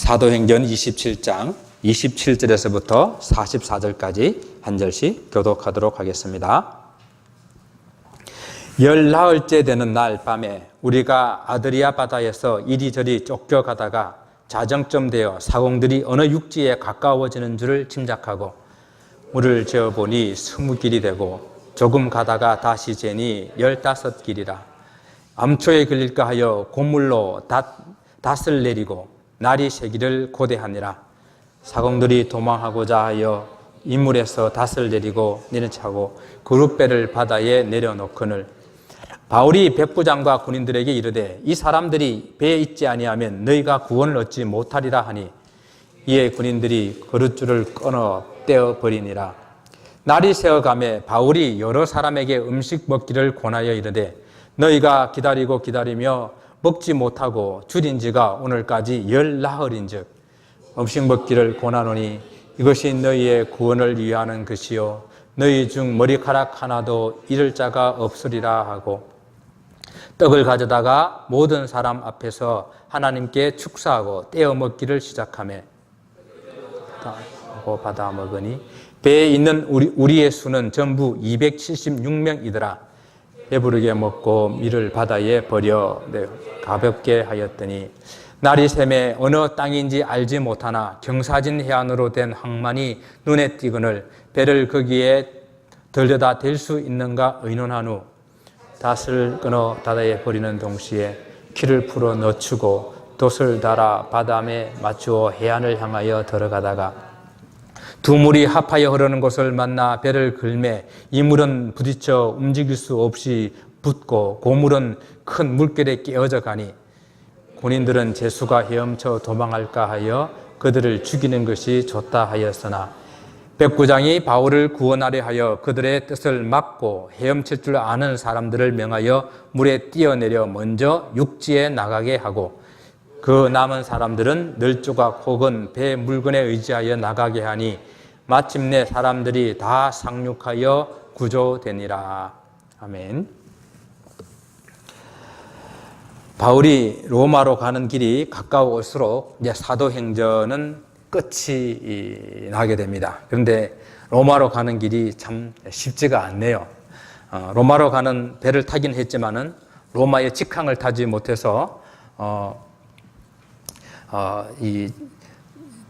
사도행전 27장 27절에서부터 44절까지 한 절씩 교독하도록 하겠습니다. 열나흘째 되는 날 밤에 우리가 아드리아 바다에서 이리저리 쫓겨가다가 자정쯤 되어 사공들이 어느 육지에 가까워지는 줄을 짐작하고 물을 재어보니 20길이 되고 조금 가다가 다시 재니 15길이라. 암초에 걸릴까 하여 고물로 닷을 내리고 날이 새기를 고대하니라. 사공들이 도망하고자 하여 인물에서 닷을 내리고 내려차고 그룻배를 바다에 내려놓거늘 바울이 백부장과 군인들에게 이르되 이 사람들이 배에 있지 아니하면 너희가 구원을 얻지 못하리라 하니 이에 군인들이 그룻줄을 끊어 떼어버리니라. 날이 새어가매 바울이 여러 사람에게 음식 먹기를 권하여 이르되 너희가 기다리며 먹지 못하고 줄인 지가 오늘까지 10나흘인즉 음식 먹기를 권하노니 이것이 너희의 구원을 위하는 것이요 너희 중 머리카락 하나도 잃을 자가 없으리라 하고 떡을 가져다가 모든 사람 앞에서 하나님께 축사하고 떼어 먹기를 시작하며 받아 먹으니 배에 있는 우리의 수는 전부 276명이더라. 배부르게 먹고 밀을 바다에 버려 가볍게 하였더니 날이 새매 어느 땅인지 알지 못하나 경사진 해안으로 된 항만이 눈에 띄거늘 배를 거기에 들여다 댈 수 있는가 의논한 후 닷을 끊어 바다에 버리는 동시에 키를 풀어 늦추고 돛을 달아 바다에 맞추어 해안을 향하여 들어가다가 두 물이 합하여 흐르는 곳을 만나 배를 걸매 이 물은 부딪혀 움직일 수 없이 붙고 고물은 큰 물결에 깨어져 가니 군인들은 제수가 헤엄쳐 도망할까 하여 그들을 죽이는 것이 좋다 하였으나 백부장이 바울을 구원하려 하여 그들의 뜻을 막고 헤엄칠 줄 아는 사람들을 명하여 물에 뛰어내려 먼저 육지에 나가게 하고 그 남은 사람들은 널조각 혹은 배 물건에 의지하여 나가게 하니 마침내 사람들이 다 상륙하여 구조되니라. 아멘. 바울이 로마로 가는 길이 가까울수록 이제 사도행전은 끝이 나게 됩니다. 그런데 로마로 가는 길이 참 쉽지가 않네요. 로마로 가는 배를 타긴 했지만은 로마의 직항을 타지 못해서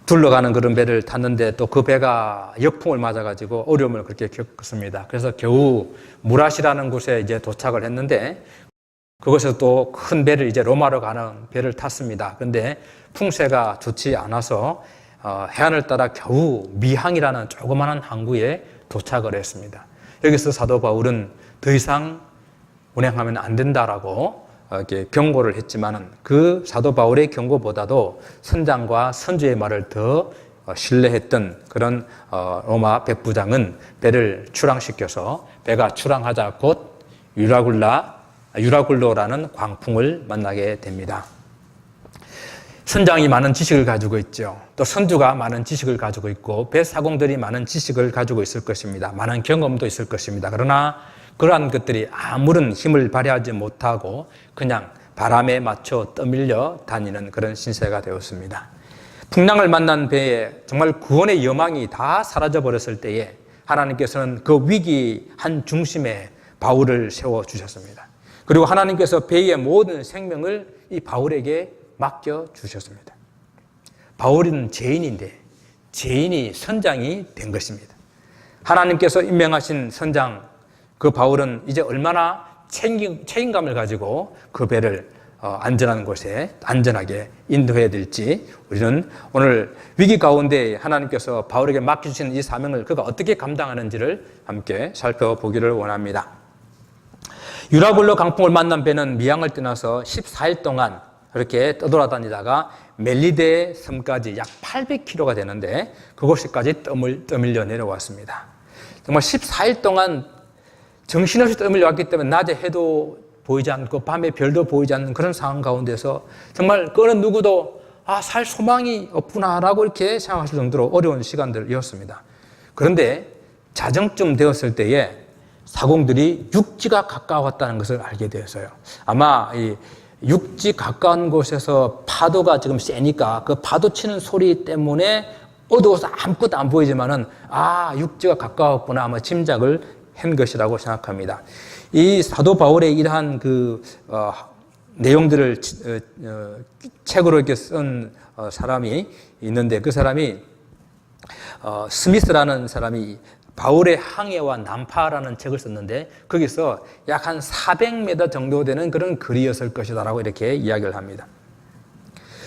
둘러가는 그런 배를 탔는데 또 그 배가 역풍을 맞아가지고 어려움을 그렇게 겪었습니다. 그래서 겨우 무라시라는 곳에 이제 도착을 했는데 그곳에서 또 큰 배를 이제 로마로 가는 배를 탔습니다. 그런데 풍세가 좋지 않아서 해안을 따라 겨우 미항이라는 조그마한 항구에 도착을 했습니다. 여기서 사도 바울은 더 이상 운행하면 안 된다라고 이렇게 경고를 했지만은 그 사도 바울의 경고보다도 선장과 선주의 말을 더 신뢰했던 그런 로마 백부장은 배를 출항시켜서 배가 출항하자 곧 유라굴로라는 광풍을 만나게 됩니다. 선장이 많은 지식을 가지고 있죠. 또 선주가 많은 지식을 가지고 있고 배 사공들이 많은 지식을 가지고 있을 것입니다. 많은 경험도 있을 것입니다. 그러나 그러한 것들이 아무런 힘을 발휘하지 못하고 그냥 바람에 맞춰 떠밀려 다니는 그런 신세가 되었습니다. 풍랑을 만난 배에 정말 구원의 여망이 다 사라져버렸을 때에 하나님께서는 그 위기 한 중심에 바울을 세워주셨습니다. 그리고 하나님께서 배의 모든 생명을 이 바울에게 맡겨주셨습니다. 바울은 죄인인데 죄인이 선장이 된 것입니다. 하나님께서 임명하신 선장 그 바울은 이제 얼마나 책임감을 가지고 그 배를 안전한 곳에 안전하게 인도해야 될지 우리는 오늘 위기 가운데 하나님께서 바울에게 맡겨주신 이 사명을 그가 어떻게 감당하는지를 함께 살펴보기를 원합니다. 유라굴로 강풍을 만난 배는 미항을 떠나서 14일 동안 그렇게 떠돌아다니다가 멜리데 섬까지 약 800km가 되는데 그곳까지 떠밀려 내려왔습니다. 정말 14일 동안 정신없이 떠밀려 왔기 때문에 낮에 해도 보이지 않고 밤에 별도 보이지 않는 그런 상황 가운데서 정말 그 어느 누구도 살 소망이 없구나라고 이렇게 생각하실 정도로 어려운 시간들이었습니다. 그런데 자정쯤 되었을 때에 사공들이 육지가 가까웠다는 것을 알게 되었어요. 아마 이 육지 가까운 곳에서 파도가 지금 세니까 그 파도 치는 소리 때문에 어두워서 아무것도 안 보이지만은 육지가 가까웠구나 아마 짐작을 한 것이라고 생각합니다. 이 사도 바울의 이러한 내용들을 책으로 이렇게 쓴 사람이 있는데 그 사람이 스미스라는 사람이 바울의 항해와 난파라는 책을 썼는데 거기서 약 한 400m 정도 되는 그런 거리였을 것이다라고 이렇게 이야기를 합니다.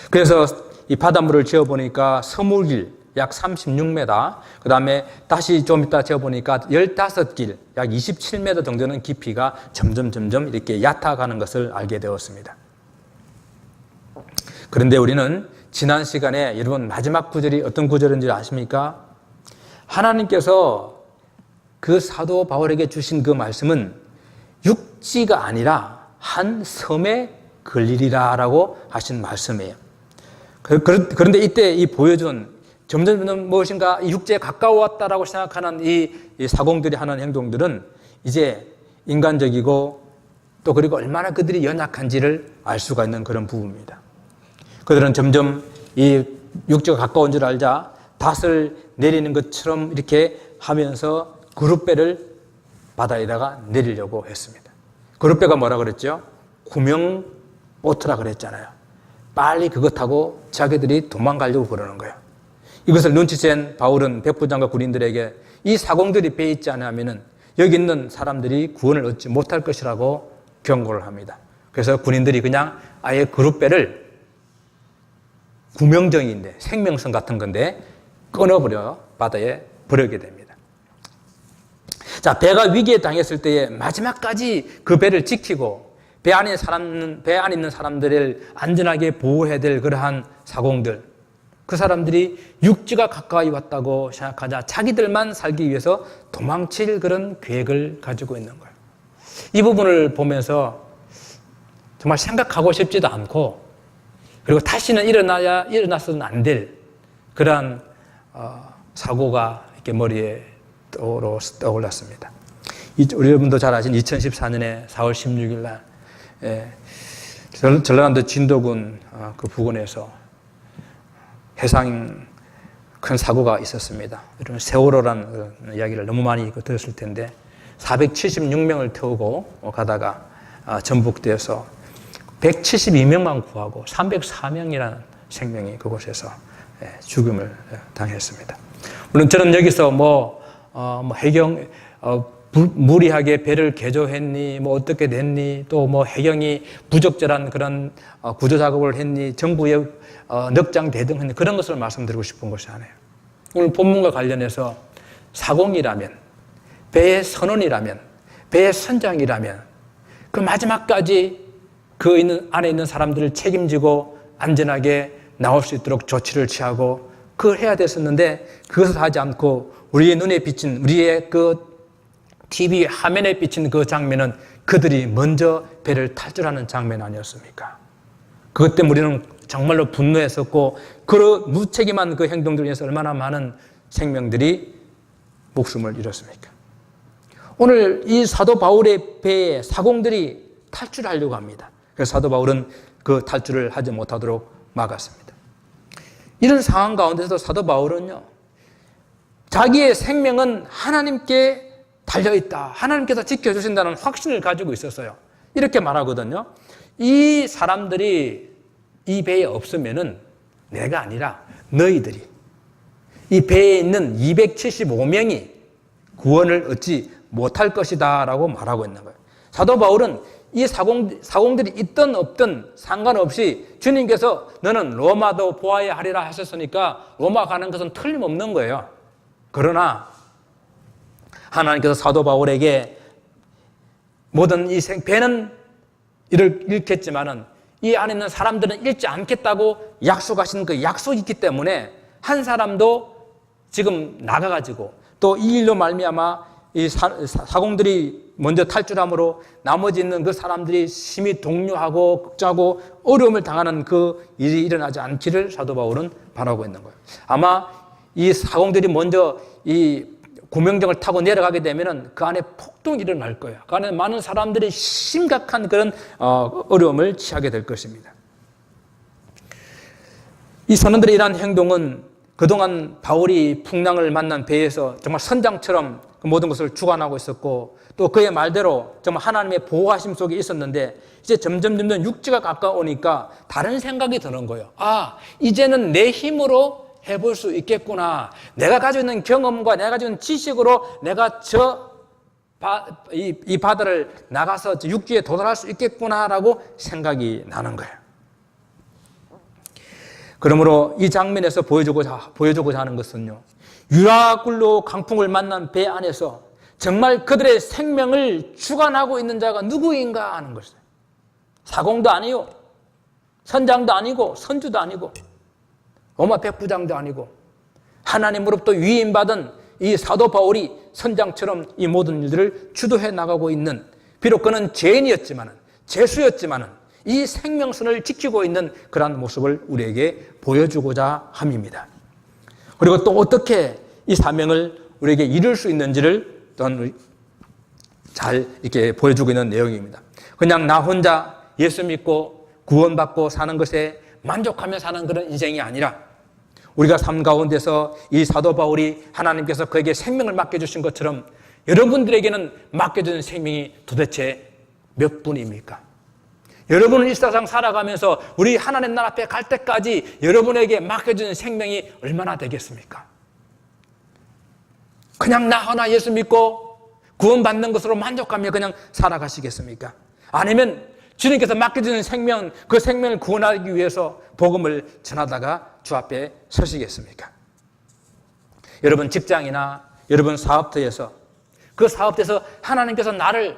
그래서 이 바닷물을 재어보니까 서물길 약 36m, 그 다음에 다시 좀 이따 재어보니까 15길, 약 27m 정도는 깊이가 점점 이렇게 얕아가는 것을 알게 되었습니다. 그런데 우리는 지난 시간에 여러분 마지막 구절이 어떤 구절인지 아십니까? 하나님께서 그 사도 바울에게 주신 그 말씀은 육지가 아니라 한 섬에 걸리리라 라고 하신 말씀이에요. 그런데 이때 이 보여준 점점 무엇인가 육지에 가까웠다라고 생각하는 이 사공들이 하는 행동들은 이제 인간적이고 또 그리고 얼마나 그들이 연약한지를 알 수가 있는 그런 부분입니다. 그들은 점점 이 육지가 가까운 줄 알자 닷을 내리는 것처럼 이렇게 하면서 그룹배를 바다에다가 내리려고 했습니다. 그룹배가 뭐라 그랬죠? 구명보트라 그랬잖아요. 빨리 그것 타고 자기들이 도망가려고 그러는 거예요. 이것을 눈치챈 바울은 백부장과 군인들에게 이 사공들이 배에 있지 않으면 여기 있는 사람들이 구원을 얻지 못할 것이라고 경고를 합니다. 그래서 군인들이 그냥 아예 그룹배를 구명정인데 생명선 같은 건데 끊어버려 바다에 버리게 됩니다. 자, 배가 위기에 당했을 때에 마지막까지 그 배를 지키고 배 안에 있는 사람들을 안전하게 보호해야 될 그러한 사공들, 그 사람들이 육지가 가까이 왔다고 생각하자 자기들만 살기 위해서 도망칠 그런 계획을 가지고 있는 거예요. 이 부분을 보면서 정말 생각하고 싶지도 않고 그리고 다시는 일어나서는 안 될 그러한 사고가 이렇게 머리에 떠올랐습니다. 우리 여러분도 잘 아신 2014년에 4월 16일 날 전라남도 진도군 그 부근에서 해상 큰 사고가 있었습니다. 여러분 세월호라는 이야기를 너무 많이 들었을 텐데 476명을 태우고 가다가 전북대에서 172명만 구하고 304명이라는 생명이 그곳에서 죽음을 당했습니다. 물론 저는 여기서 해경 무리하게 배를 개조했니, 어떻게 됐니, 또 해경이 부적절한 그런 구조 작업을 했니, 정부의 넉장 대등했니, 그런 것을 말씀드리고 싶은 것이 아니에요. 오늘 본문과 관련해서 사공이라면, 배의 선원이라면, 배의 선장이라면, 그 마지막까지 안에 있는 사람들을 책임지고 안전하게 나올 수 있도록 조치를 취하고 그걸 해야 됐었는데 그것을 하지 않고 우리의 눈에 비친 우리의 그 TV 화면에 비친 그 장면은 그들이 먼저 배를 탈출하는 장면 아니었습니까? 그것 때문에 우리는 정말로 분노했었고 그 무책임한 그 행동들을 위해서 얼마나 많은 생명들이 목숨을 잃었습니까? 오늘 이 사도 바울의 배에 사공들이 탈출하려고 합니다. 그래서 사도 바울은 그 탈출을 하지 못하도록 막았습니다. 이런 상황 가운데서 사도 바울은요, 자기의 생명은 하나님께 달려있다. 하나님께서 지켜주신다는 확신을 가지고 있었어요. 이렇게 말하거든요. 이 사람들이 이 배에 없으면은 내가 아니라 너희들이 이 배에 있는 275명이 구원을 얻지 못할 것이다 라고 말하고 있는 거예요. 사도 바울은 이 사공들이 있든 없든 상관없이 주님께서 너는 로마도 보아야 하리라 하셨으니까 로마 가는 것은 틀림없는 거예요. 그러나 하나님께서 사도 바울에게 모든 배는 잃겠지만은 이 안에 있는 사람들은 잃지 않겠다고 약속하신 그 약속이 있기 때문에 한 사람도 지금 나가가지고 또 이 일로 말미암아 이 사공들이 먼저 탈출함으로 나머지 있는 그 사람들이 심히 동요하고 걱정하고 어려움을 당하는 그 일이 일어나지 않기를 사도 바울은 바라고 있는 거예요. 아마 이 사공들이 먼저 이 구명정을 타고 내려가게 되면은 그 안에 폭동이 일어날 거예요. 그 안에 많은 사람들이 심각한 그런 어려움을 취하게 될 것입니다. 이 선원들의 이러한 행동은 그동안 바울이 풍랑을 만난 배에서 정말 선장처럼 그 모든 것을 주관하고 있었고, 또 그의 말대로 정말 하나님의 보호하심 속에 있었는데, 이제 점점 육지가 가까우니까 다른 생각이 드는 거예요. 아, 이제는 내 힘으로 해볼 수 있겠구나. 내가 가지고 있는 경험과 내가 가지고 있는 지식으로 내가 이 바다를 나가서 육지에 도달할 수 있겠구나라고 생각이 나는 거예요. 그러므로 이 장면에서 보여주고자 하는 것은요, 유라굴로 강풍을 만난 배 안에서 정말 그들의 생명을 주관하고 있는 자가 누구인가 하는 것이에요. 사공도 아니요, 선장도 아니고, 선주도 아니고, 로마 백부장도 아니고, 하나님으로부터 위임받은 이 사도 바울이 선장처럼 이 모든 일들을 주도해 나가고 있는, 비록 그는 죄인이었지만은, 죄수였지만은 이 생명선을 지키고 있는 그러한 모습을 우리에게 보여주고자 함입니다. 그리고 또 어떻게 이 사명을 우리에게 이룰 수 있는지를 또한 잘 이렇게 보여주고 있는 내용입니다. 그냥 나 혼자 예수 믿고 구원받고 사는 것에 만족하며 사는 그런 인생이 아니라, 우리가 삶 가운데서 이 사도 바울이 하나님께서 그에게 생명을 맡겨주신 것처럼 여러분들에게는 맡겨진 생명이 도대체 몇 분입니까? 여러분은 이 세상 살아가면서 우리 하나님 나라 앞에 갈 때까지 여러분에게 맡겨진 생명이 얼마나 되겠습니까? 그냥 나 하나 예수 믿고 구원받는 것으로 만족하며 그냥 살아가시겠습니까? 아니면 주님께서 맡겨주는 생명, 그 생명을 구원하기 위해서 복음을 전하다가 주 앞에 서시겠습니까? 여러분 직장이나 여러분 사업터에서, 그 사업터에서 하나님께서 나를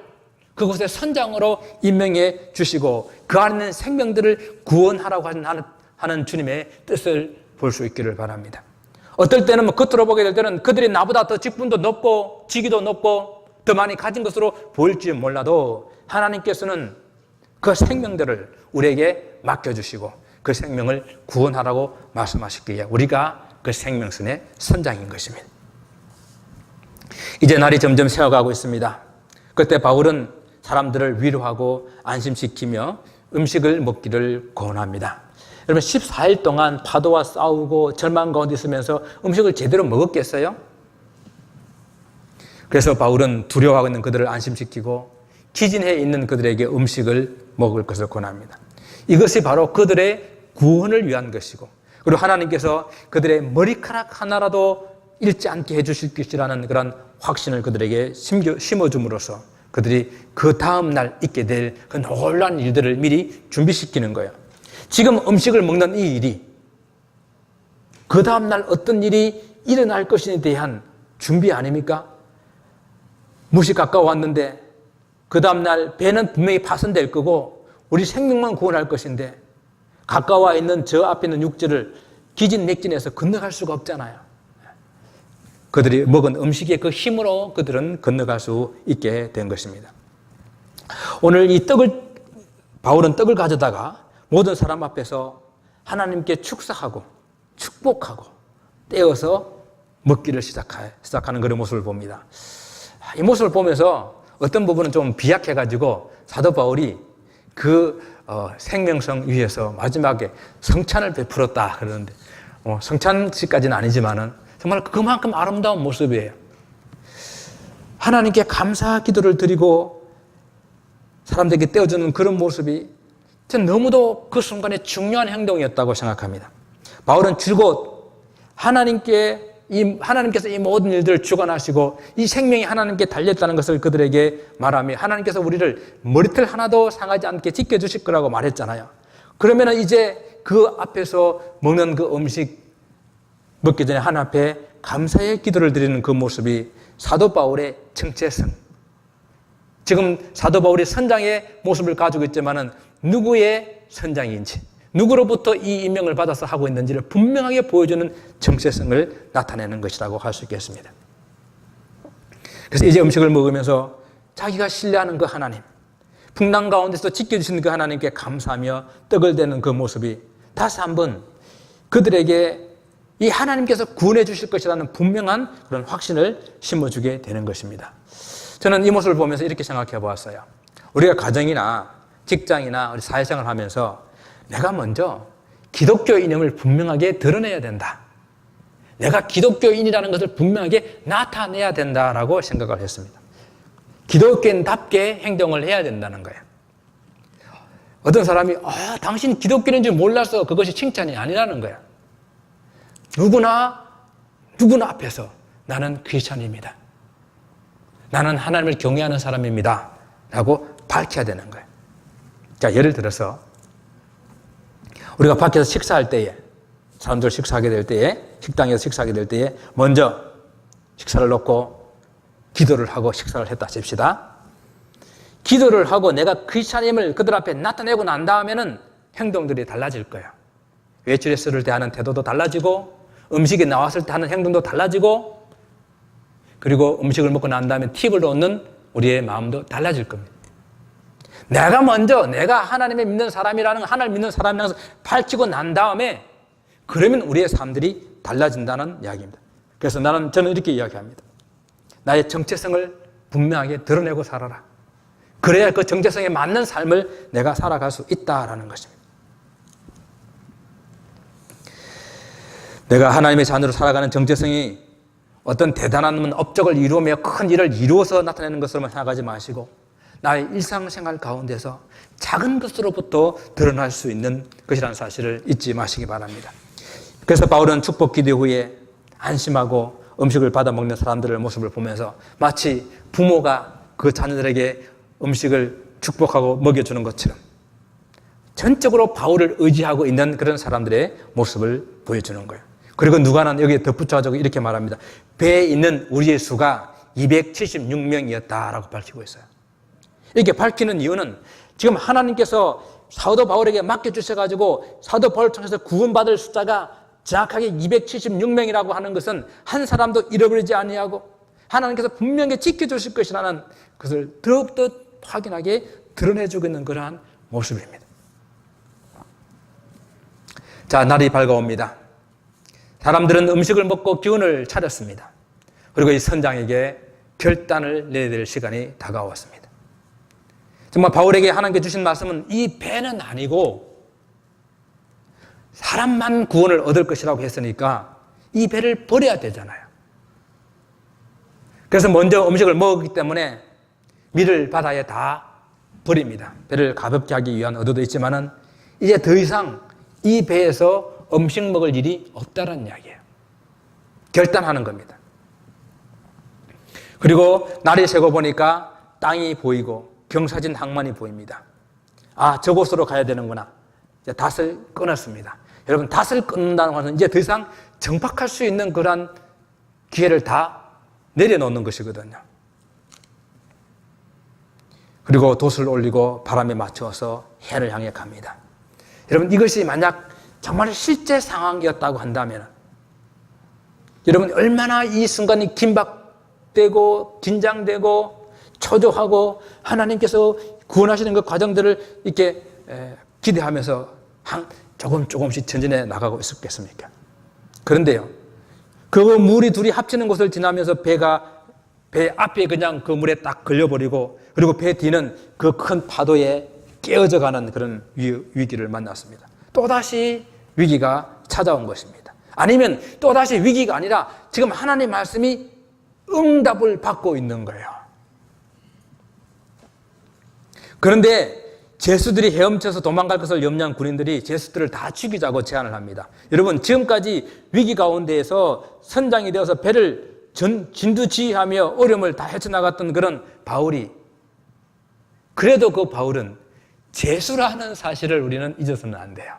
그곳에 선장으로 임명해 주시고 그 안에 있는 생명들을 구원하라고 하는 주님의 뜻을 볼 수 있기를 바랍니다. 어떨 때는 겉으로 보게 될 때는 그들이 나보다 더 직분도 높고 직위도 높고 더 많이 가진 것으로 보일지 몰라도 하나님께서는 그 생명들을 우리에게 맡겨주시고 그 생명을 구원하라고 말씀하셨기에 우리가 그 생명선의 선장인 것입니다. 이제 날이 점점 새어가고 있습니다. 그때 바울은 사람들을 위로하고 안심시키며 음식을 먹기를 권합니다. 여러분 14일 동안 파도와 싸우고 절망 가운데 있으면서 음식을 제대로 먹었겠어요? 그래서 바울은 두려워하고 있는 그들을 안심시키고 기진해 있는 그들에게 음식을 먹을 것을 권합니다. 이것이 바로 그들의 구원을 위한 것이고, 그리고 하나님께서 그들의 머리카락 하나라도 잃지 않게 해주실 것이라는 그런 확신을 그들에게 심어줌으로써 그들이 그 다음 날 있게 될 그 놀라운 일들을 미리 준비시키는 거예요. 지금 음식을 먹는 이 일이 그 다음 날 어떤 일이 일어날 것에 대한 준비 아닙니까? 무시 가까워왔는데 그 다음 날 배는 분명히 파손될 거고 우리 생명만 구원할 것인데 가까워 있는 저 앞에 있는 육지를 기진맥진해서 건너갈 수가 없잖아요. 그들이 먹은 음식의 그 힘으로 그들은 건너갈 수 있게 된 것입니다. 오늘 이 바울은 떡을 가져다가 모든 사람 앞에서 하나님께 축사하고 축복하고 떼어서 먹기를 시작하는 그런 모습을 봅니다. 이 모습을 보면서 어떤 부분은 좀 비약해가지고 사도 바울이 그 생명성 위에서 마지막에 성찬을 베풀었다 그러는데 성찬식까지는 아니지만은 정말 그만큼 아름다운 모습이에요. 하나님께 감사 기도를 드리고 사람들에게 떼어주는 그런 모습이 저는 너무도 그 순간에 중요한 행동이었다고 생각합니다. 바울은 줄곧 하나님께서 이 모든 일들을 주관하시고 이 생명이 하나님께 달렸다는 것을 그들에게 말하며 하나님께서 우리를 머리털 하나도 상하지 않게 지켜주실 거라고 말했잖아요. 그러면 이제 그 앞에서 먹는 그 음식 먹기 전에 하나님 앞에 감사의 기도를 드리는 그 모습이 사도 바울의 정체성, 지금 사도 바울이 선장의 모습을 가지고 있지만은 누구의 선장인지, 누구로부터 이 임명을 받아서 하고 있는지를 분명하게 보여주는 정체성을 나타내는 것이라고 할 수 있겠습니다. 그래서 이제 음식을 먹으면서 자기가 신뢰하는 그 하나님, 풍랑 가운데서 지켜주시는 그 하나님께 감사하며 떡을 대는 그 모습이 다시 한번 그들에게 이 하나님께서 구원해 주실 것이라는 분명한 그런 확신을 심어주게 되는 것입니다. 저는 이 모습을 보면서 이렇게 생각해 보았어요. 우리가 가정이나 직장이나 우리 사회생활을 하면서 내가 먼저 기독교인임을 분명하게 드러내야 된다. 내가 기독교인이라는 것을 분명하게 나타내야 된다라고 생각을 했습니다. 기독교인답게 행동을 해야 된다는 거예요. 어떤 사람이 당신 기독교인인 줄 몰라서 그것이 칭찬이 아니라는 거야. 누구나 앞에서 나는 크리스찬입니다. 나는 하나님을 경외하는 사람입니다. 라고 밝혀야 되는 거예요. 자, 예를 들어서 우리가 밖에서 식사할 때에, 사람들 식사하게 될 때에, 식당에서 식사하게 될 때에 먼저 식사를 놓고 기도를 하고 식사를 했다 칩시다. 기도를 하고 내가 크리스찬임을 그들 앞에 나타내고 난 다음에는 행동들이 달라질 거예요. 웨이트레스를 대하는 태도도 달라지고 음식이 나왔을 때 하는 행동도 달라지고 그리고 음식을 먹고 난 다음에 팁을 놓는 우리의 마음도 달라질 겁니다. 내가 먼저 내가 하나님을 믿는 사람이라는 하나님을 믿는 사람이라는 것을 밝히고 난 다음에 그러면 우리의 삶들이 달라진다는 이야기입니다. 그래서 저는 이렇게 이야기합니다. 나의 정체성을 분명하게 드러내고 살아라. 그래야 그 정체성에 맞는 삶을 내가 살아갈 수 있다라는 것입니다. 내가 하나님의 자녀로 살아가는 정체성이 어떤 대단한 업적을 이루며 큰 일을 이루어서 나타내는 것으로만 생각하지 마시고 나의 일상생활 가운데서 작은 것으로부터 드러날 수 있는 것이라는 사실을 잊지 마시기 바랍니다. 그래서 바울은 축복 기도 후에 안심하고 음식을 받아 먹는 사람들의 모습을 보면서 마치 부모가 그 자녀들에게 음식을 축복하고 먹여주는 것처럼 전적으로 바울을 의지하고 있는 그런 사람들의 모습을 보여주는 거예요. 그리고 누가는 여기에 덧붙여가지고 이렇게 말합니다. 배에 있는 우리의 수가 276명이었다라고 밝히고 있어요. 이렇게 밝히는 이유는 지금 하나님께서 사도 바울에게 맡겨주셔가지고 사도 바울을 통해서 구원받을 숫자가 정확하게 276명이라고 하는 것은 한 사람도 잃어버리지 아니하고 하나님께서 분명히 지켜주실 것이라는 것을 더욱더 확인하게 드러내주고 있는 그러한 모습입니다. 자, 날이 밝아옵니다. 사람들은 음식을 먹고 기운을 차렸습니다. 그리고 이 선장에게 결단을 내야 될 시간이 다가왔습니다. 정말 바울에게 하나님께 주신 말씀은 이 배는 아니고 사람만 구원을 얻을 것이라고 했으니까 이 배를 버려야 되잖아요. 그래서 먼저 음식을 먹었기 때문에 밀을 바다에 다 버립니다. 배를 가볍게 하기 위한 의도도 있지만은 이제 더 이상 이 배에서 음식 먹을 일이 없다는 이야기예요. 결단하는 겁니다. 그리고 날이 새고 보니까 땅이 보이고 경사진 항만이 보입니다. 아, 저곳으로 가야 되는구나. 이제 닷을 끊었습니다. 여러분, 닷을 끊는다는 것은 이제 더 이상 정박할 수 있는 그런 기회를 다 내려놓는 것이거든요. 그리고 돛을 올리고 바람에 맞춰서 해를 향해 갑니다. 여러분, 이것이 만약 정말 실제 상황이었다고 한다면 여러분 얼마나 이 순간이 긴박되고 긴장되고 초조하고 하나님께서 구원하시는 그 과정들을 이렇게 기대하면서 조금씩 전진해 나가고 있었겠습니까? 그런데요, 그 물이 둘이 합치는 곳을 지나면서 배 앞에 그냥 그 물에 딱 걸려버리고 그리고 배 뒤는 그 큰 파도에 깨어져 가는 그런 위기를 만났습니다. 또다시 위기가 찾아온 것입니다. 아니면 또다시 위기가 아니라 지금 하나님의 말씀이 응답을 받고 있는 거예요. 그런데 제수들이 헤엄쳐서 도망갈 것을 염려한 군인들이 제수들을 다 죽이자고 제안을 합니다. 여러분, 지금까지 위기 가운데에서 선장이 되어서 배를 진두지휘하며 어려움을 다 헤쳐나갔던 그런 바울이, 그래도 그 바울은 제수라는 사실을 우리는 잊어서는 안 돼요.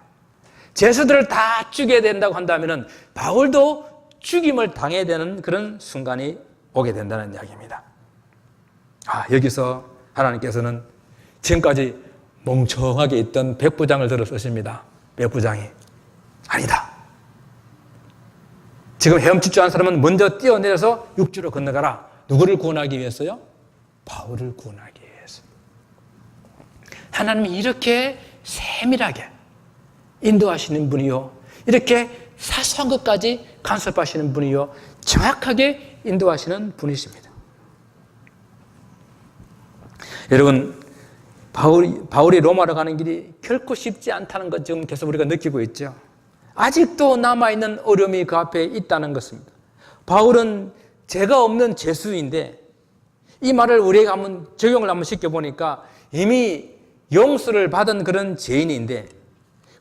제수들을 다 죽여야 된다고 한다면 바울도 죽임을 당해야 되는 그런 순간이 오게 된다는 이야기입니다. 여기서 하나님께서는 지금까지 멍청하게 있던 백부장을 들어 쓰십니다. 백부장이 아니다. 지금 헤엄칠 줄 아는 사람은 먼저 뛰어내려서 육지로 건너가라. 누구를 구원하기 위해서요? 바울을 구원하기 위해서. 하나님이 이렇게 세밀하게 인도하시는 분이요, 이렇게 사소한 것까지 간섭하시는 분이요, 정확하게 인도하시는 분이십니다. 여러분, 바울이 로마로 가는 길이 결코 쉽지 않다는 것 지금 계속 우리가 느끼고 있죠. 아직도 남아있는 어려움이 그 앞에 있다는 것입니다. 바울은 죄가 없는 죄수인데 이 말을 우리에게 한번 적용을 한번 시켜보니까 이미 용서를 받은 그런 죄인인데,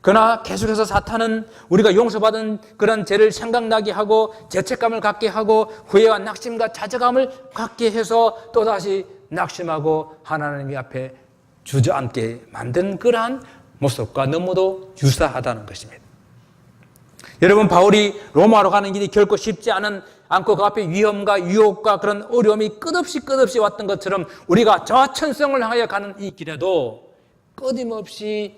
그러나 계속해서 사탄은 우리가 용서받은 그런 죄를 생각나게 하고 죄책감을 갖게 하고 후회와 낙심과 좌절감을 갖게 해서 또다시 낙심하고 하나님 앞에 주저앉게 만든 그러한 모습과 너무도 유사하다는 것입니다. 여러분, 바울이 로마로 가는 길이 결코 쉽지 않고 그 앞에 위험과 유혹과 그런 어려움이 끝없이 왔던 것처럼 우리가 저 천성을 향하여 가는 이 길에도 끊임없이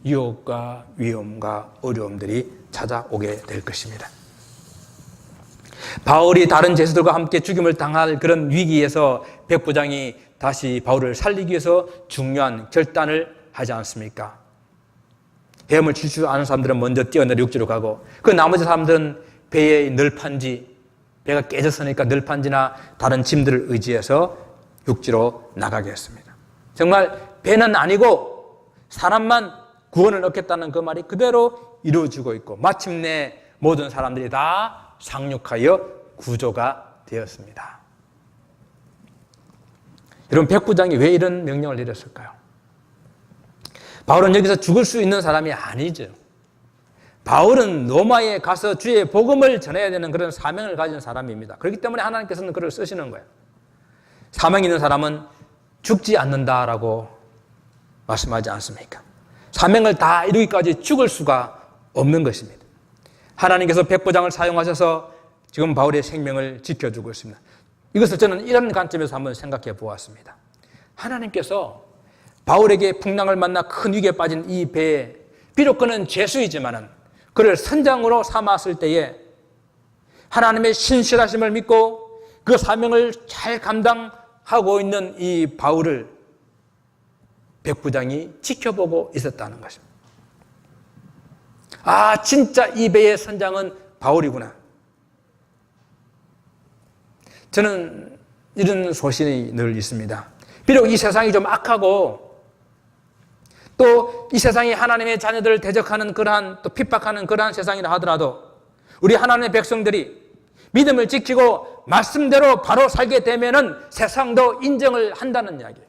유혹과 위험과 어려움들이 찾아오게 될 것입니다. 바울이 다른 죄수들과 함께 죽임을 당할 그런 위기에서 백부장이 다시 바울을 살리기 위해서 중요한 결단을 하지 않습니까? 헤엄을 칠 줄 아는 사람들은 먼저 뛰어내려 육지로 가고, 그 나머지 사람들은 배의 널판지, 배가 깨졌으니까 널판지나 다른 짐들을 의지해서 육지로 나가게 했습니다. 정말 배는 아니고 사람만 구원을 얻겠다는 그 말이 그대로 이루어지고 있고, 마침내 모든 사람들이 다 상륙하여 구조가 되었습니다. 여러분, 백부장이 왜 이런 명령을 내렸을까요? 바울은 여기서 죽을 수 있는 사람이 아니죠. 바울은 로마에 가서 주의 복음을 전해야 되는 그런 사명을 가진 사람입니다. 그렇기 때문에 하나님께서는 그를 쓰시는 거예요. 사명이 있는 사람은 죽지 않는다라고 말씀하지 않습니까? 사명을 다 이루기까지 죽을 수가 없는 것입니다. 하나님께서 백부장을 사용하셔서 지금 바울의 생명을 지켜주고 있습니다. 이것을 저는 이런 관점에서 한번 생각해 보았습니다. 하나님께서 바울에게 풍랑을 만나 큰 위기에 빠진 이 배에, 비록 그는 죄수이지만은 그를 선장으로 삼았을 때에 하나님의 신실하심을 믿고 그 사명을 잘 감당하고 있는 이 바울을 백부장이 지켜보고 있었다는 것입니다. 아, 진짜 이 배의 선장은 바울이구나. 저는 이런 소신이 늘 있습니다. 비록 이 세상이 좀 악하고 또 이 세상이 하나님의 자녀들을 대적하는 그러한, 또 핍박하는 그러한 세상이라 하더라도 우리 하나님의 백성들이 믿음을 지키고 말씀대로 바로 살게 되면은 세상도 인정을 한다는 이야기예요.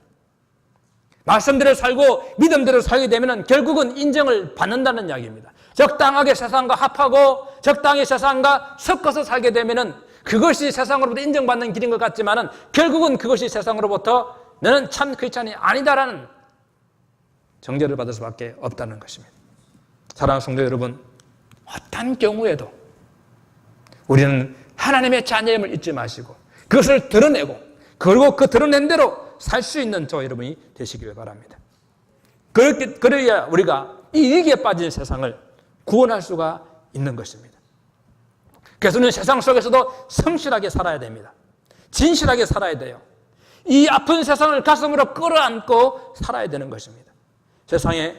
말씀대로 살고 믿음대로 살게 되면은 결국은 인정을 받는다는 이야기입니다. 적당하게 세상과 합하고 적당히 세상과 섞어서 살게 되면은 그것이 세상으로부터 인정받는 길인 것 같지만은 결국은 그것이 세상으로부터 너는 참 크리스찬이 아니다라는 정죄를 받을 수밖에 없다는 것입니다. 사랑하는 성도 여러분, 어떤 경우에도 우리는 하나님의 자녀임을 잊지 마시고 그것을 드러내고, 그리고 그 드러낸 대로 살 수 있는 저 여러분이 되시길 바랍니다. 그래야 우리가 이 위기에 빠진 세상을 구원할 수가 있는 것입니다. 그래서 우리는 세상 속에서도 성실하게 살아야 됩니다. 진실하게 살아야 돼요. 이 아픈 세상을 가슴으로 끌어안고 살아야 되는 것입니다. 세상에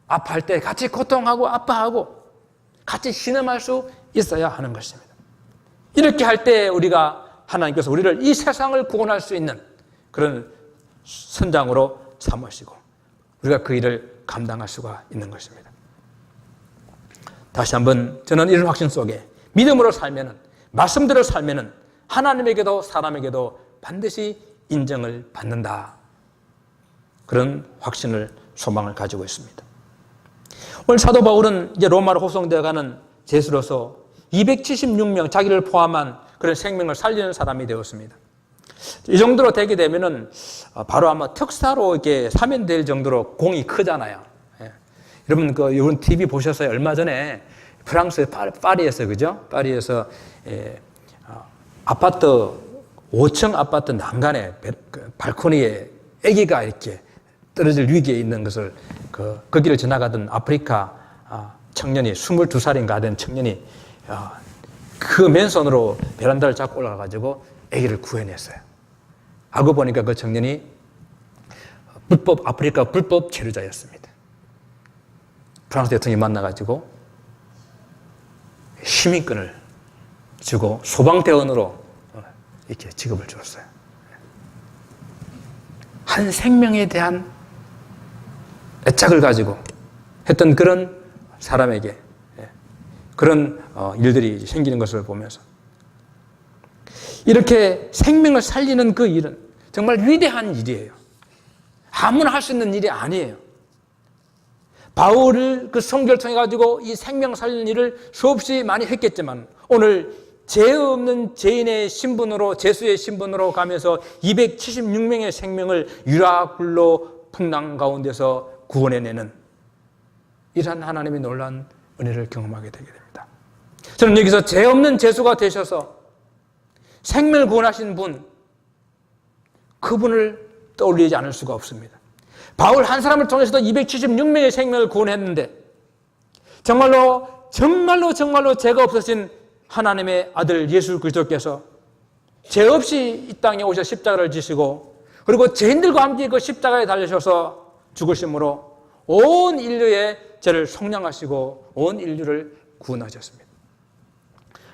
아파할 때 같이 고통하고 아파하고 같이 신음할 수 있어야 하는 것입니다. 이렇게 할 때 우리가, 하나님께서 우리를 이 세상을 구원할 수 있는 그런 선장으로 삼으시고 우리가 그 일을 감당할 수가 있는 것입니다. 다시 한번 저는 이런 확신 속에 믿음으로 살면은, 말씀대로 살면은 하나님에게도 사람에게도 반드시 인정을 받는다. 그런 확신을, 소망을 가지고 있습니다. 오늘 사도 바울은 이제 로마로 호송되어 가는 죄수로서 276명, 자기를 포함한 그런 생명을 살리는 사람이 되었습니다. 이 정도로 되게 되면은 바로 아마 특사로 이렇게 사면될 정도로 공이 크잖아요. 예. 여러분, 이번 TV 보셨어요? 얼마 전에 프랑스 파리에서, 그죠? 파리에서 아파트, 5층 아파트 난간에 발코니에 아기가 이렇게 떨어질 위기에 있는 것을 거기를 지나가던 아프리카 청년이, 22살인가 된 청년이 그 맨손으로 베란다를 잡고 올라가가지고 아기를 구해냈어요. 알고 보니까 그 청년이 아프리카 불법 체류자였습니다. 프랑스 대통령이 만나가지고 시민권을 주고 소방대원으로 이렇게 직업을 주었어요. 한 생명에 대한 애착을 가지고 했던 그런 사람에게 그런 일들이 생기는 것을 보면서 이렇게 생명을 살리는 그 일은 정말 위대한 일이에요. 아무나 할 수 있는 일이 아니에요. 바울을 그 성결을 통해 가지고 이 생명 살리는 일을 수없이 많이 했겠지만 오늘 죄 없는 죄인의 신분으로 죄수의 신분으로 가면서 276명의 생명을 유라굴로 풍랑 가운데서 구원해내는 이러한 하나님의 놀라운 은혜를 경험하게 되게 됩니다. 저는 여기서 죄 없는 죄수가 되셔서 생명을 구원하신 분, 그분을 떠올리지 않을 수가 없습니다. 바울 한 사람을 통해서도 276명의 생명을 구원했는데 정말로 죄가 없으신 하나님의 아들 예수 그리스도께서 죄 없이 이 땅에 오셔 십자가를 지시고 그리고 죄인들과 함께 그 십자가에 달리셔서 죽으심으로 온 인류의 죄를 속량하시고 온 인류를 구원하셨습니다.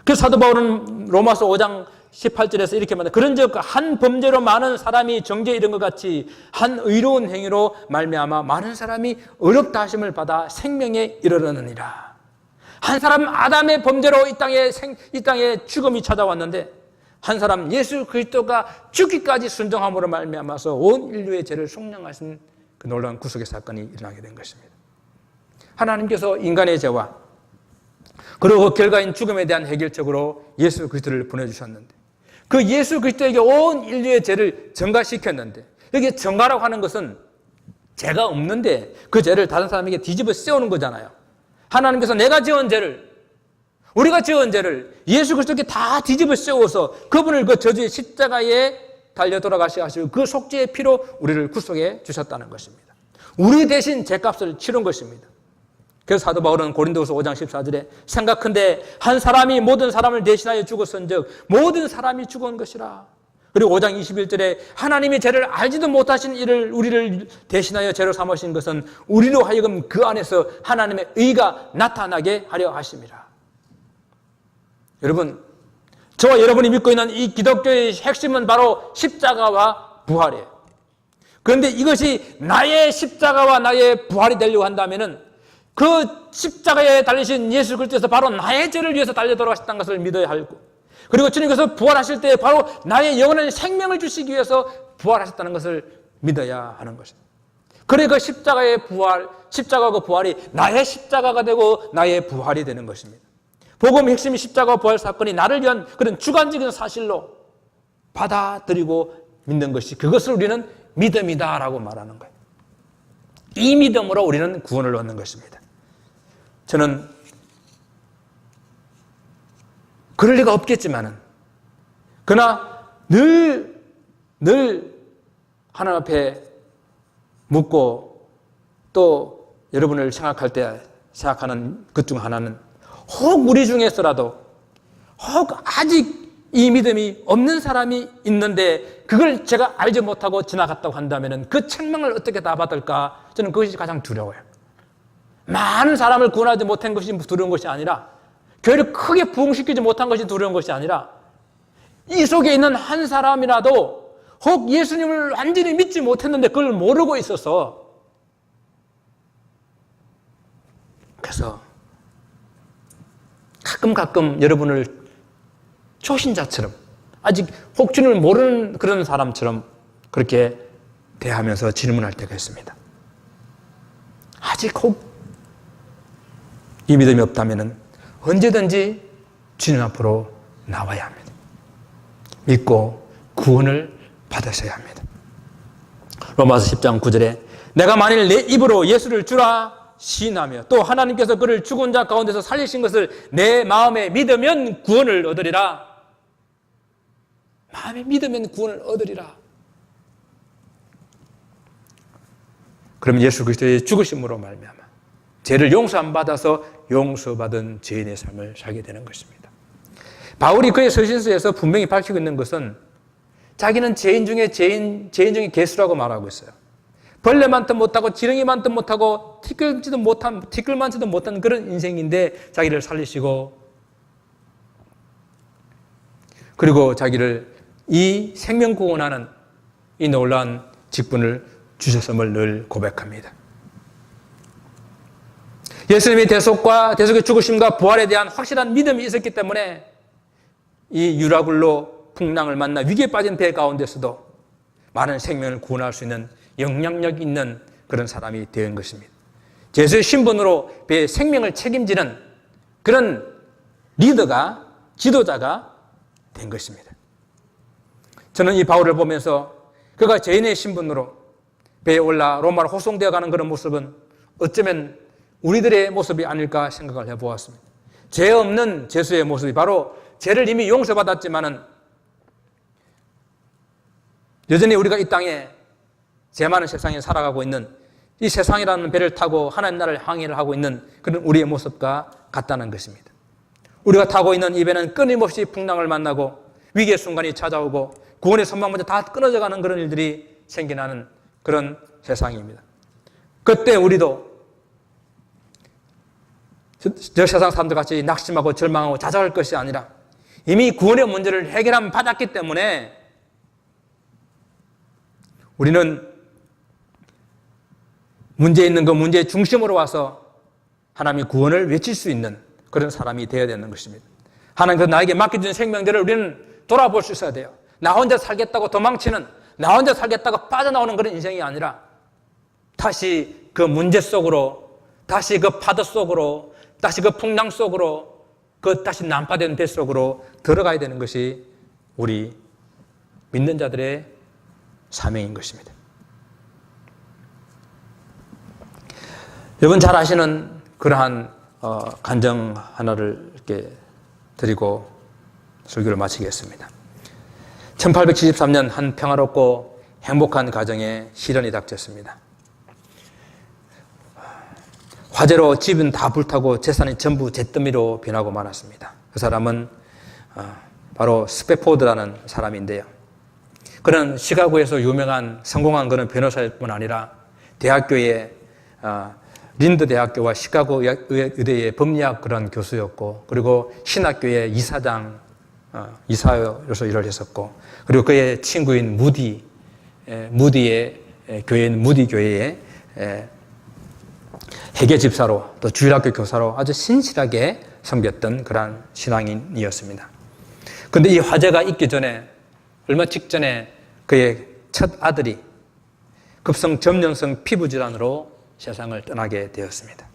그래서 사도 바울은 로마서 5장 18절에서 이렇게 말합니다. 그런즉 한 범죄로 많은 사람이 정죄에 이른 것 같이 한 의로운 행위로 말미암아 많은 사람이 의롭다 하심을 받아 생명에 이르러느니라. 한 사람 아담의 범죄로 이 땅에 죽음이 찾아왔는데 한 사람 예수 그리스도가 죽기까지 순종함으로 말미암아서 온 인류의 죄를 속량하신 그 놀라운 구속의 사건이 일어나게 된 것입니다. 하나님께서 인간의 죄와 그리고 그 결과인 죽음에 대한 해결책으로 예수 그리스도를 보내주셨는데 그 예수 그리스도에게 온 인류의 죄를 전가시켰는데 여기 전가라고 하는 것은 죄가 없는데 그 죄를 다른 사람에게 뒤집어 씌우는 거잖아요. 하나님께서 내가 지은 죄를 우리가 지은 죄를 예수 그리스도께 다 뒤집어 씌워서 그분을 그 저주의 십자가에 달려 돌아가시고 그 속죄의 피로 우리를 구속해 주셨다는 것입니다. 우리 대신 죄값을 치른 것입니다. 그래서 사도 바울은 고린도후서 5장 14절에 생각한데 한 사람이 모든 사람을 대신하여 죽었은즉 모든 사람이 죽은 것이라. 그리고 5장 21절에 하나님이 죄를 알지도 못하신 이를 우리를 대신하여 죄로 삼으신 것은 우리로 하여금 그 안에서 하나님의 의가 나타나게 하려 하심이라. 여러분, 저와 여러분이 믿고 있는 이 기독교의 핵심은 바로 십자가와 부활이에요. 그런데 이것이 나의 십자가와 나의 부활이 되려고 한다면은 그 십자가에 달리신 예수 그리스도께서 바로 나의 죄를 위해서 달려 돌아가셨다는 것을 믿어야 하고 그리고 주님께서 부활하실 때 바로 나의 영원한 생명을 주시기 위해서 부활하셨다는 것을 믿어야 하는 것입니다. 그래 그 십자가의 부활, 십자가와 그 부활이 나의 십자가가 되고 나의 부활이 되는 것입니다. 복음의 핵심이 십자가와 부활 사건이 나를 위한 그런 주관적인 사실로 받아들이고 믿는 것이 그것을 우리는 믿음이다라고 말하는 거예요. 이 믿음으로 우리는 구원을 얻는 것입니다. 저는 그럴 리가 없겠지만은 그러나 늘 하나님 앞에 묻고 또 여러분을 생각할 때 생각하는 것 중 하나는 혹 우리 중에서라도 혹 아직 이 믿음이 없는 사람이 있는데 그걸 제가 알지 못하고 지나갔다고 한다면 그 책망을 어떻게 다 받을까? 저는 그것이 가장 두려워요. 많은 사람을 구원하지 못한 것이 두려운 것이 아니라 교회를 크게 부흥시키지 못한 것이 두려운 것이 아니라 이 속에 있는 한 사람이라도 혹 예수님을 완전히 믿지 못했는데 그걸 모르고 있어서 그래서 가끔 여러분을 초신자처럼 아직 혹 주님을 모르는 그런 사람처럼 그렇게 대하면서 질문할 때가 있습니다. 아직 혹 이 믿음이 없다면 언제든지 주님 앞으로 나와야 합니다. 믿고 구원을 받으셔야 합니다. 로마서 10장 9절에 내가 만일 내 입으로 예수를 주라 시인하며 또 하나님께서 그를 죽은 자 가운데서 살리신 것을 내 마음에 믿으면 구원을 얻으리라. 마음에 믿으면 구원을 얻으리라. 그러면 예수 그리스도의 죽으심으로 말미암아 죄를 용서 안 받아서 용서받은 죄인의 삶을 살게 되는 것입니다. 바울이 그의 서신서에서 분명히 밝히고 있는 것은 자기는 죄인 중에 개수라고 말하고 있어요. 벌레만도 못하고 지렁이만도 못하고 티끌만지도 못한 그런 인생인데 자기를 살리시고 그리고 자기를 이 생명 구원하는 이 놀라운 직분을 주셨음을 늘 고백합니다. 예수님의 대속과 대속의 죽으심과 부활에 대한 확실한 믿음이 있었기 때문에 이 유라굴로 풍랑을 만나 위기에 빠진 배 가운데서도 많은 생명을 구원할 수 있는 영향력 있는 그런 사람이 된 것입니다. 예수의 신분으로 배의 생명을 책임지는 그런 리더가, 지도자가 된 것입니다. 저는 이 바울을 보면서 그가 죄인의 신분으로 배에 올라 로마로 호송되어 가는 그런 모습은 어쩌면 우리들의 모습이 아닐까 생각을 해보았습니다. 죄 없는 죄수의 모습이 바로 죄를 이미 용서받았지만은 여전히 우리가 이 땅에 죄 많은 세상에 살아가고 있는 이 세상이라는 배를 타고 하나님 나라를 항해를 하고 있는 그런 우리의 모습과 같다는 것입니다. 우리가 타고 있는 이 배는 끊임없이 풍랑을 만나고 위기의 순간이 찾아오고 구원의 선망마저 다 끊어져 가는 그런 일들이 생겨나는 그런 세상입니다. 그때 우리도 저 세상 사람들 같이 낙심하고 절망하고 자작할 것이 아니라 이미 구원의 문제를 해결함 받았기 때문에 우리는 문제 있는 그 문제의 중심으로 와서 하나님의 구원을 외칠 수 있는 그런 사람이 되어야 되는 것입니다. 하나님께서 나에게 맡겨준 생명들을 우리는 돌아볼 수 있어야 돼요. 나 혼자 살겠다고 도망치는, 나 혼자 살겠다고 빠져나오는 그런 인생이 아니라 다시 그 문제 속으로, 다시 그 파도 속으로, 다시 그 풍랑 속으로, 그 다시 난파된 배 속으로 들어가야 되는 것이 우리 믿는 자들의 사명인 것입니다. 여러분 잘 아시는 그러한 간증 하나를 이렇게 드리고 설교를 마치겠습니다. 1873년 한 평화롭고 행복한 가정에 시련이 닥쳤습니다. 화재로 집은 다 불타고 재산이 전부 잿더미로 변하고 말았습니다. 그 사람은 바로 스페포드라는 사람인데요. 그는 시카고에서 유명한 성공한 그런 변호사일 뿐 아니라 대학교에 린드 대학교와 시카고 의대의 법리학 그런 교수였고, 그리고 신학교의 이사로서 일을 했었고, 그리고 그의 친구인 무디의 교회인 무디 교회의 회계 집사로 또 주일학교 교사로 아주 신실하게 섬겼던 그러한 신앙인이었습니다. 그런데 이 화재가 있기 전에 얼마 직전에 그의 첫 아들이 급성 점령성 피부질환으로 세상을 떠나게 되었습니다.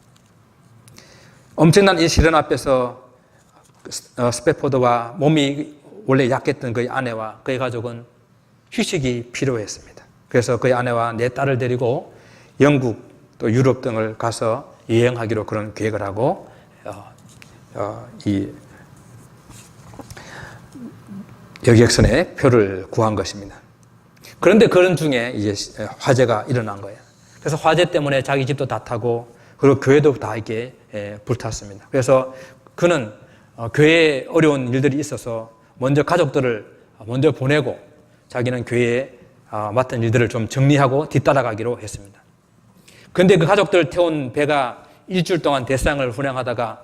엄청난 이 시련 앞에서 스페포드와 몸이 원래 약했던 그의 아내와 그의 가족은 휴식이 필요했습니다. 그래서 그의 아내와 네 딸을 데리고 영국 또 유럽 등을 가서 여행하기로 그런 계획을 하고 이 여객선에 표를 구한 것입니다. 그런데 그런 중에 이제 화재가 일어난 거예요. 그래서 화재 때문에 자기 집도 다 타고 그리고 교회도 다 이렇게 불탔습니다. 그래서 그는 교회에 어려운 일들이 있어서 먼저 가족들을 먼저 보내고 자기는 교회에 맡은 일들을 좀 정리하고 뒤따라가기로 했습니다. 그런데 그 가족들을 태운 배가 일주일 동안 대서양을 훈행하다가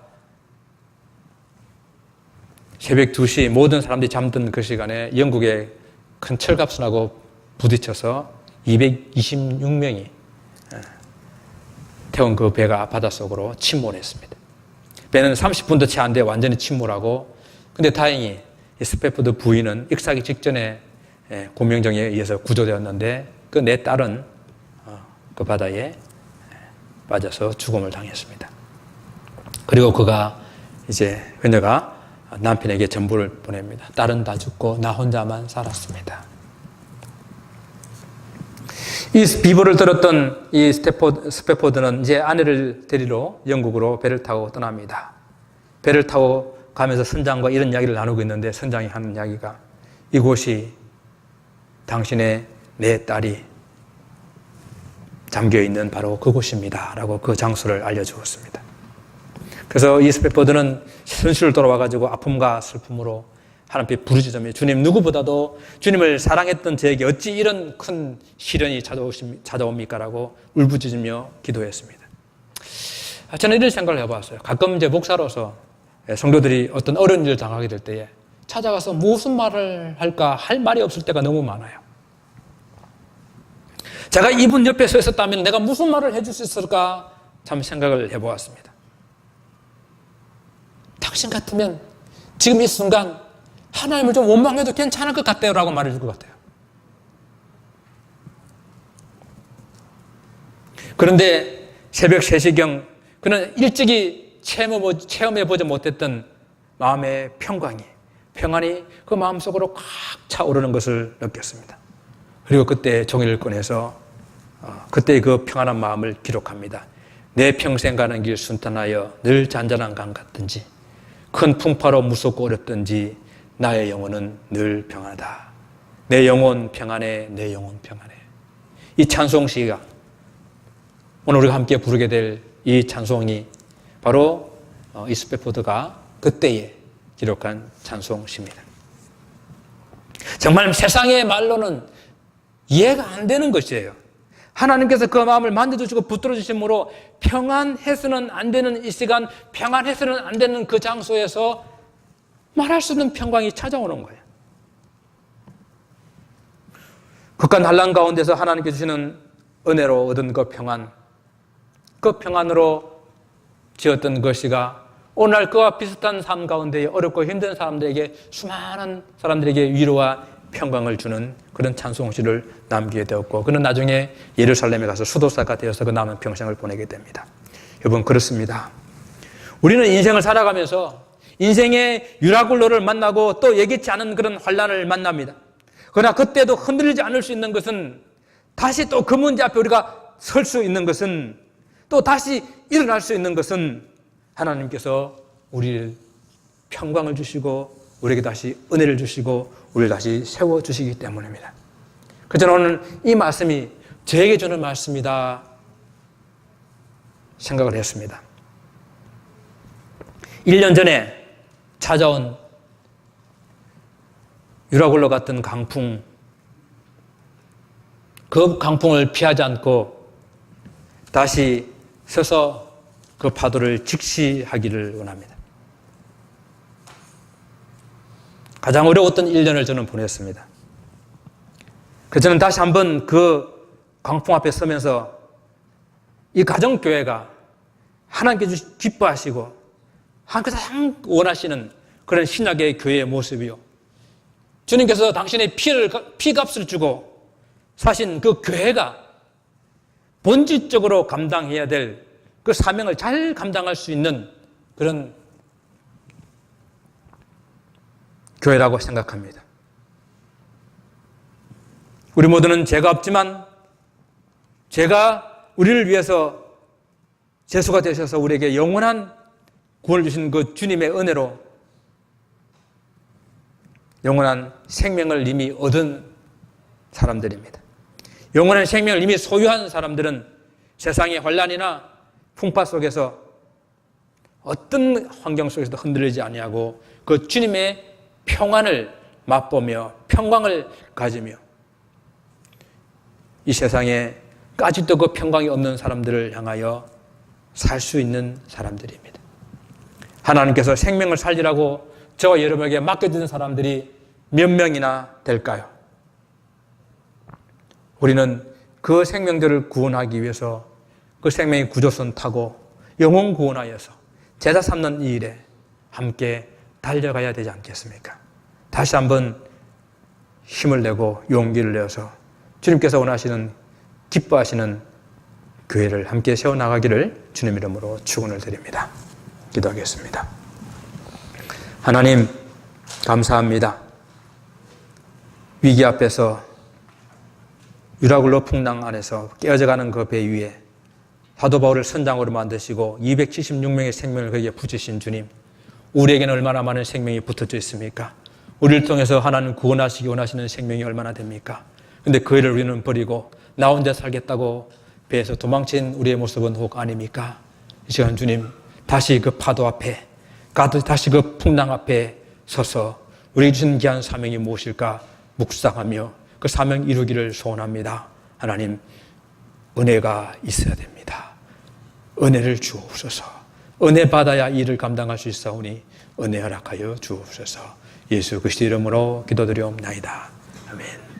새벽 2시 모든 사람들이 잠든 그 시간에 영국의 큰 철갑선하고 부딪혀서 226명이 태운 그 배가 바닷속으로 침몰했습니다. 배는 30분도 채 안 돼 완전히 침몰하고, 근데 다행히 스페포드 부인은 익사하기 직전에 고명정에 의해서 구조되었는데 그 네 딸은 그 바다에 빠져서 죽음을 당했습니다. 그리고 그녀가 남편에게 전부를 보냅니다. 딸은 다 죽고 나 혼자만 살았습니다. 이 비보를 들었던 이 스페포드는 이제 아내를 데리러 영국으로 배를 타고 떠납니다. 배를 타고 가면서 선장과 이런 이야기를 나누고 있는데 선장이 하는 이야기가 이곳이 당신의 네 딸이 잠겨있는 바로 그곳입니다 라고 그 장소를 알려주었습니다. 그래서 이 스페포드는 현실을 돌아와가지고 아픔과 슬픔으로 하나님께 부르짖으며 주님, 누구보다도 주님을 사랑했던 저에게 어찌 이런 큰 시련이 찾아옵니까? 라고 울부짖으며 기도했습니다. 저는 이런 생각을 해봤어요. 가끔 이제 목사로서 성도들이 어떤 어려운 일을 당하게 될 때에 찾아가서 무슨 말을 할까 할 말이 없을 때가 너무 많아요. 제가 이분 옆에 서 있었다면 내가 무슨 말을 해줄 수 있을까 참 생각을 해보았습니다. 당신 같으면 지금 이 순간 하나님을 좀 원망해도 괜찮을 것 같아요 라고 말해줄 것 같아요. 그런데 새벽 3시경 그는 일찍이 체험해보지 못했던 마음의 평안이 그 마음속으로 꽉 차오르는 것을 느꼈습니다. 그리고 그때 종이를 꺼내서 그때의 그 평안한 마음을 기록합니다. 내 평생 가는 길 순탄하여 늘 잔잔한 강 같든지 큰 풍파로 무섭고 어렵든지 나의 영혼은 늘 평안하다. 내 영혼 평안해, 내 영혼 평안해. 이 찬송시가 오늘 우리가 함께 부르게 될 이 찬송이 바로 이스 베포드가 그때에 기록한 찬송시입니다. 정말 세상의 말로는 이해가 안 되는 것이에요. 하나님께서 그 마음을 만져주시고 붙들어 주심으로 평안해서는 안 되는 이 시간, 평안해서는 안 되는 그 장소에서 말할 수 없는 평강이 찾아오는 거예요. 극과 난란 가운데서 하나님께 주시는 은혜로 얻은 그 평안으로 지었던 것이가 오늘날 그와 비슷한 삶 가운데 어렵고 힘든 사람들에게 수많은 사람들에게 위로와 평강을 주는 그런 찬송시를 남기게 되었고 그는 나중에 예루살렘에 가서 수도사가 되어서 그 남은 평생을 보내게 됩니다. 여러분 그렇습니다. 우리는 인생을 살아가면서 인생의 유라굴로를 만나고 또 예기치 않은 그런 환난을 만납니다. 그러나 그때도 흔들리지 않을 수 있는 것은 다시 또 그 문제 앞에 우리가 설 수 있는 것은 또 다시 일어날 수 있는 것은 하나님께서 우리를 평강을 주시고 우리에게 다시 은혜를 주시고 우리를 다시 세워주시기 때문입니다. 그래서 저는 오늘 이 말씀이 저에게 주는 말씀이다 생각을 했습니다. 1년 전에 찾아온 유라굴로 같은 강풍, 그 강풍을 피하지 않고 다시 서서 그 파도를 직시하기를 원합니다. 가장 어려웠던 1년을 저는 보냈습니다. 그래서 저는 다시 한번 그 강풍 앞에 서면서 이 가정교회가 하나님께서 기뻐하시고 하나님께서 가장 원하시는 그런 신약의 교회의 모습이요. 주님께서 당신의 피값을 주고 사신 그 교회가 본질적으로 감당해야 될 그 사명을 잘 감당할 수 있는 그런 교회라고 생각합니다. 우리 모두는 죄가 없지만 죄가 우리를 위해서 제수가 되셔서 우리에게 영원한 구원을 주신 그 주님의 은혜로 영원한 생명을 이미 얻은 사람들입니다. 영원한 생명을 이미 소유한 사람들은 세상의 환난이나 풍파 속에서 어떤 환경 속에서도 흔들리지 아니하고 그 주님의 평안을 맛보며 평강을 가지며 이 세상에 아직도 그 평강이 없는 사람들을 향하여 살 수 있는 사람들입니다. 하나님께서 생명을 살리라고 저와 여러분에게 맡겨주는 사람들이 몇 명이나 될까요? 우리는 그 생명들을 구원하기 위해서 그 생명의 구조선 타고 영혼 구원하여서 제자 삼는 이 일에 함께 달려가야 되지 않겠습니까? 다시 한번 힘을 내고 용기를 내어서 주님께서 원하시는 기뻐하시는 교회를 함께 세워나가기를 주님 이름으로 축원을 드립니다. 기도하겠습니다. 하나님 감사합니다. 위기 앞에서 유라굴로 풍랑 안에서 깨어져가는 그 배 위에 사도 바울을 선장으로 만드시고 276명의 생명을 거기에 붙이신 주님, 우리에게는 얼마나 많은 생명이 붙어져 있습니까? 우리를 통해서 하나님 구원하시기 원하시는 생명이 얼마나 됩니까? 근데 그 일을 우리는 버리고 나 혼자 살겠다고 배에서 도망친 우리의 모습은 혹 아닙니까? 이 시간 주님, 다시 그 파도 앞에, 다시 그 풍랑 앞에 서서 우리에게 주신 귀한 사명이 무엇일까 묵상하며 그 사명 이루기를 소원합니다. 하나님, 은혜가 있어야 됩니다. 은혜를 주옵소서. 은혜 받아야 이 일을 감당할 수 있사오니 은혜 허락하여 주옵소서. 예수 그리스도 이름으로 기도드리옵나이다. 아멘.